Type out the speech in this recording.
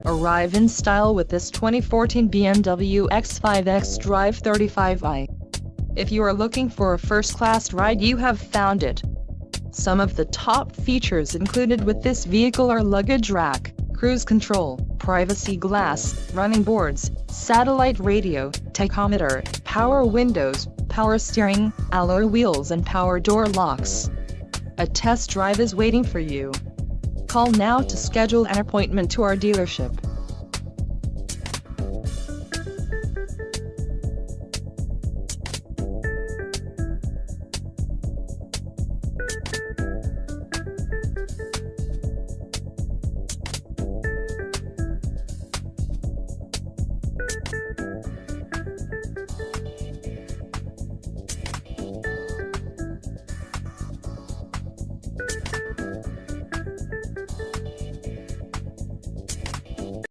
Arrive in style with this 2014 BMW X5 xDrive35i. If you are looking for a first-class ride, you have found it. Some of the top features included with this vehicle are luggage rack, cruise control, privacy glass, running boards, satellite radio, tachometer, power windows, power steering, alloy wheels and power door locks. A test drive is waiting for you. Call now to schedule an appointment to our dealership.